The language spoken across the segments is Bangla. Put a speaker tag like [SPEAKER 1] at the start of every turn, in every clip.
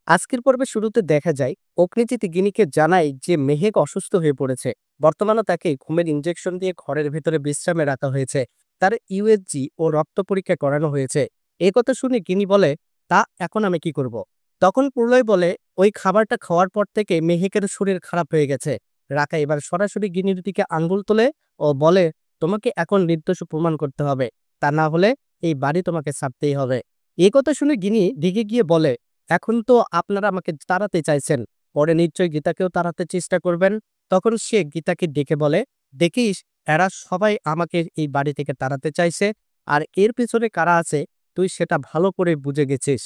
[SPEAKER 1] আজকের পর্বে শুরুতে দেখা যায় অগ্নিজিৎ গিনিকে জানায় যে মেহেক অসুস্থ হয়ে পড়েছে। বর্তমানে তাকে ঘুমের ইনজেকশন দিয়ে ঘরের ভেতরে বিশ্রামে রাখা হয়েছে। তার ইউএসজি ও রক্ত পরীক্ষা করানো হয়েছে। এই কথা শুনে গিনি বলে, তা এখন আমি কি করব? তখন প্রলয় বলে, ওই খাবারটা খাওয়ার পর থেকে মেহেকের শরীর খারাপ হয়ে গেছে। রাকা এবার সরাসরি গিনির দিকে আঙ্গুল তোলে ও বলে, তোমাকে এখন নির্দোষ প্রমাণ করতে হবে, তা না হলে এই বাড়ি তোমাকে ছাড়তেই হবে। এই কথা শুনে গিনি রেগে গিয়ে বলে, এখন তো আপনারা আমাকে তাড়াতে চাইছেন, পরে নিশ্চয়ই গীতাকেও তাড়াতে চেষ্টা করবেন। তখন সে গীতাকে ডেকে বলে, দেখিস, এরা সবাই আমাকে এই বাড়ি থেকে তাড়াতে চাইছে, আর এর পিছনে কারা আছে তুই সেটা ভালো করে বুঝে গেছিস।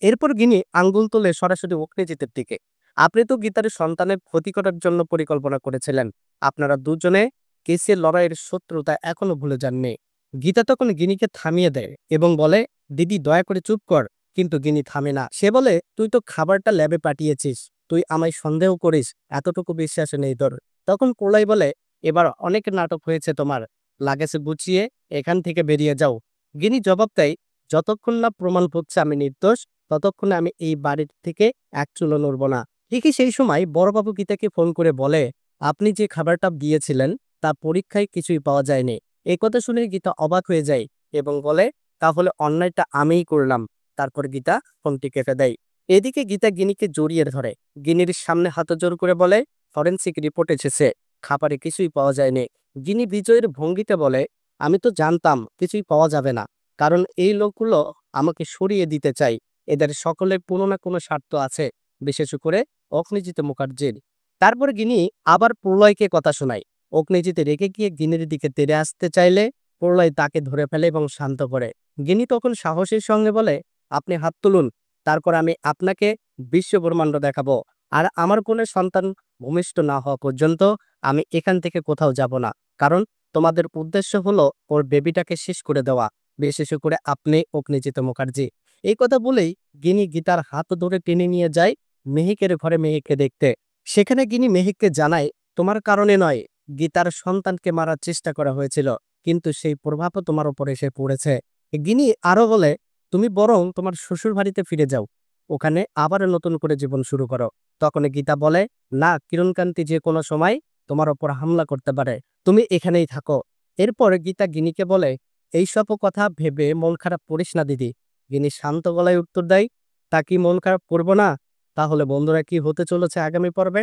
[SPEAKER 1] এরপর গিনি আঙ্গুল তুলে সরাসরি অগ্নিজিতের দিকে, আপনি তো গীতার সন্তানের ক্ষতি করার জন্য পরিকল্পনা করেছিলেন। আপনারা দুজনে কেসের লড়াইয়ের শত্রুতা এখনো ভুলে যাননি। গীতা তখন গিনিকে থামিয়ে দেয় এবং বলে, দিদি দয়া করে চুপ কর। কিন্তু গিনি থামে না। সে বলে, তুই তো খাবারটা ল্যাবে পাঠিয়েছিস, তুই আমায় সন্দেহ করিস, এতটুকু বিশ্বাস নেই তোর। তখন প্রলয় বলে, এবার অনেক নাটক হয়েছে তোমার, লাগেজ গুছিয়ে এখান থেকে বেরিয়ে যাও। গিনি জবাব দেয়, যতক্ষণ না প্রমাণ হচ্ছে আমি নির্দোষ, ততক্ষণ আমি এই বাড়ির থেকে এক চুলো নড়ব না। ঠিকই সেই সময় বড়বাবু গীতাকে ফোন করে বলে, আপনি যে খাবারটা দিয়েছিলেন তা পরীক্ষায় কিছুই পাওয়া যায়নি। এই কথা শুনে গীতা অবাক হয়ে যায় এবং বলে, তাহলে অন্যায়টা আমিই করলাম। তারপর গীতা ফোনটি কেটে দেয়। এদিকে গীতা গিনিকে জড়িয়ে ধরে, গিনির সামনে হাতজোড় করে বলে, ফরেনসিক রিপোর্ট এসেছে, খাবারে কিছুই পাওয়া যায়নি। গিনি বিজয়ের ভঙ্গিতে বলে, আমি তো জানতাম কিছুই পাওয়া যাবে না, কারণ এই লোকগুলো আমাকে সরিয়ে দিতে চাই। এদের সকলের কোনো না কোনো স্বার্থ আছে, বিশেষ করে অগ্নিজিৎ মুখার্জির। তারপর গিনি আবার প্রলয়কে কথা শোনায়। অগ্নিজিৎ রেগে গিয়ে গিনির দিকে তেড়ে আসতে চাইলে প্রলয় তাকে ধরে ফেলে এবং শান্ত করে। গিনি তখন সাহসের সঙ্গে বলে, আপনি হাত তুলুন, তারপর আমি আপনাকে বিশ্বব্রহ্মাণ্ড দেখাবো। আর আমার কোনো সন্তান ভূমিষ্ঠ না হওয়া পর্যন্ত আমি এখান থেকে কোথাও যাব না, কারণ তোমাদের উদ্দেশ্য হলো ওর বেবিটাকে শেষ করে দেওয়া, বিশেষ করে আপনি অগ্নিজিৎ মুখার্জি। এই কথা বলেই গিনি গীতার হাত ধরে টেনে নিয়ে যায় মেহেকের ঘরে মেহেককে দেখতে। সেখানে গিনি মেহেককে জানায়, তোমার কারণে নয়, গীতার সন্তানকে মারার চেষ্টা করা হয়েছিল, কিন্তু সেই প্রভাবও তোমার উপর এসে পড়েছে। গিনি আরো বলে, তুমি বরং তোমার শ্বশুর বাড়িতে ফিরে যাও, ওখানে আবার নতুন করে জীবন শুরু করো। তখন গীতা বলে, না, কিরণকান্তি যে কোনো সময় তোমার ওপর হামলা করতে পারে, তুমি এখানেই থাকো। এরপর গীতা গিনিকে বলে, এইসব কথা ভেবে মন খারাপ করিস না দিদি। গিনি শান্ত গলায় উত্তর দেয়, তা কি মন খারাপ করবো না? তাহলে বন্ধুরা, কি হতে চলেছে আগামী পর্বে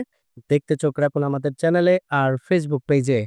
[SPEAKER 1] দেখতে চোখ রাখুন আমাদের চ্যানেলে আর ফেসবুক পেজে।